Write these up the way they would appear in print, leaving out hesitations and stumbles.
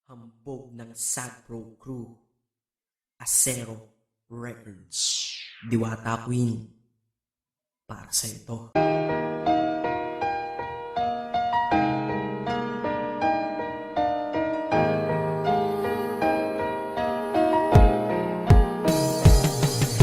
Hambog ng Sagpro Crew, Acero Records, Diwata Queen, para sa ito.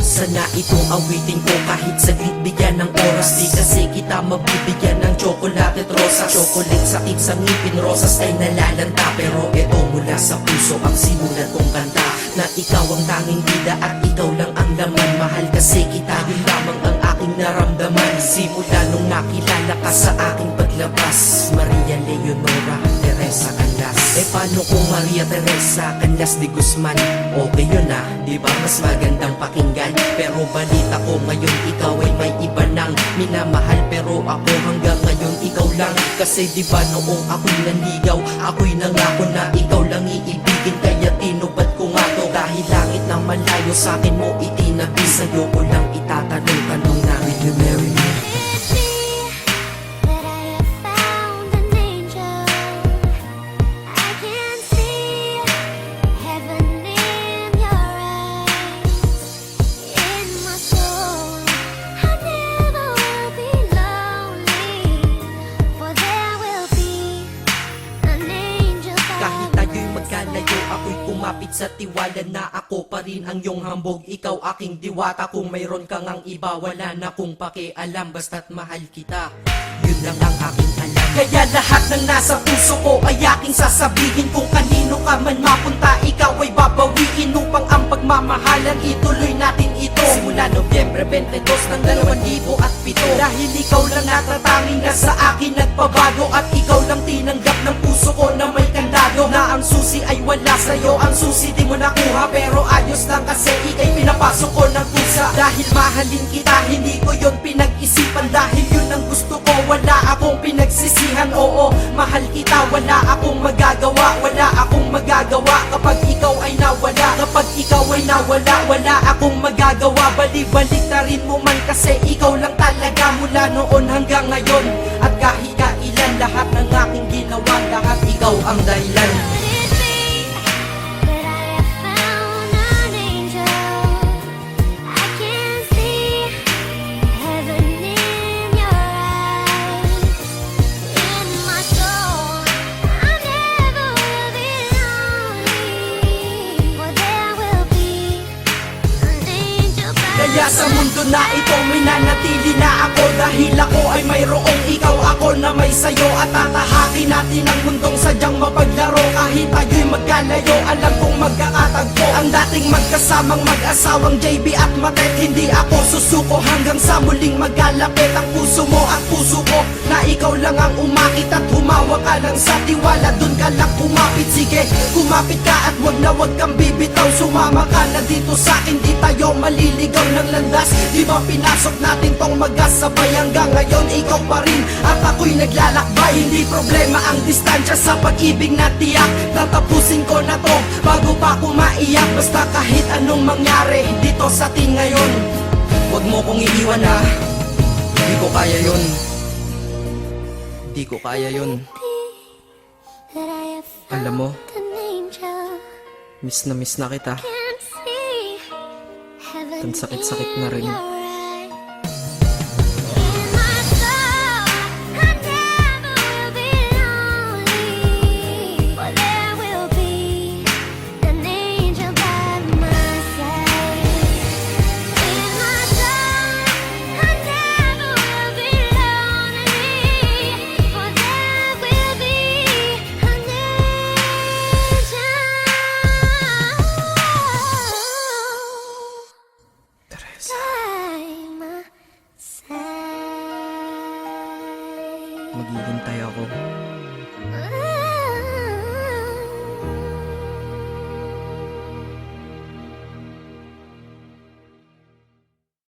Sana itong awitin ko kahit saglit bigyan ng oras. Di kasi kita mabibigyan ng tsokolate at rosas. Chocolate sakit sa ngipin, rosas ay nalalanta. Pero eto mula sa puso ang simulat kong kanta, na ikaw ang tanging bida at ikaw lang ang laman. Mahal kasi kita, yun lamang ang aking naramdaman. Simula nung nakilala ka sa aking paglabas, Maria Leonora Teresa Canlas. Paano kung Maria Teresa Canlas de Guzman? Okay yun ah, di ba mas magandang pakinggan? Pero balita ko ngayon ikaw ay may iba nang minamahal. Pero ako hanggang ngayon ikaw lang. Kasi di ba noong ako'y nanligaw, ako'y nangako na ikaw lang iibigin. Kaya tinupad ko nga to, dahil langit na malayo sa akin mo itinabi. Sa'yo ko lang itatanong-tanong na, will you marry me? Ako'y kumapit sa tiwala na ako pa rin ang iyong hambog. Ikaw aking diwata, kung mayroon kang ang iba, wala na kung pakialam, basta't mahal kita, yun lang ang aking alam. Kaya lahat ng nasa puso ko ay aking sasabihin. Kung kanino ka man mapunta, ikaw ay babawiin, upang ang pagmamahalan ituloy natin ito. Simula Nobyembre 22 ng 2007, dahil ikaw lang natatanging na sa akin nagpabago. At ikaw lang tinanggap ng puso ko na may kandado, na ang susi ay wala sa'yo, ang susi di mo nakuha. Pero ayos lang kasi ika'y pinapasok ko ng pusa. Dahil mahalin kita, hindi ko yon pinag-isipan. Dahil yun ang gusto ko, wala akong pinagsisihan. Oo, mahal kita, wala akong magagawa. Wala akong magagawa kapag ikaw ay nawala. Kapag ikaw ay nawala, wala akong magagawa. Balik-balik na rin mo man kasi ikaw lang talaga, mula noon hanggang ngayon. At kahit kailan, lahat ng aking ginawa, lahat ikaw ang dahilan. Kaya sa mundo na ito may nanatili na ako, dahil ako ay mayroong ikaw, ako na may sayo. At tatahakin natin ang mundong sadyang mapaglaro. Kahit tayo'y magkalayo, alam kong magkakatagpo. Ang dating magkasamang mag-asawang JB at Matet, hindi ako susuko hanggang sa muling magkalapit. Ang puso mo at puso ko, na ikaw lang ang umakit. At humawa ka lang sa tiwala, dun ka lang kumapit. Sige, kumapit ka at wag kang bibitaw. Sumama ka na dito sa'kin, di tayo maliligaw ng landas. Di ba pinasok natin tong magkasabay? Hanggang ngayon ikaw pa rin at ako'y naglalakbay. Hindi problema ang distansya sa pag-ibig na tiyak. Tatapusin ko na to bago pa ako maiyak. Basta kahit anong mangyari dito sa atin ngayon, wag mo kong iiwan ha. Di ko kaya yun. Di ko kaya yun. Alam mo, miss na kita. Ang sakit-sakit na rin. Maghihintay ako.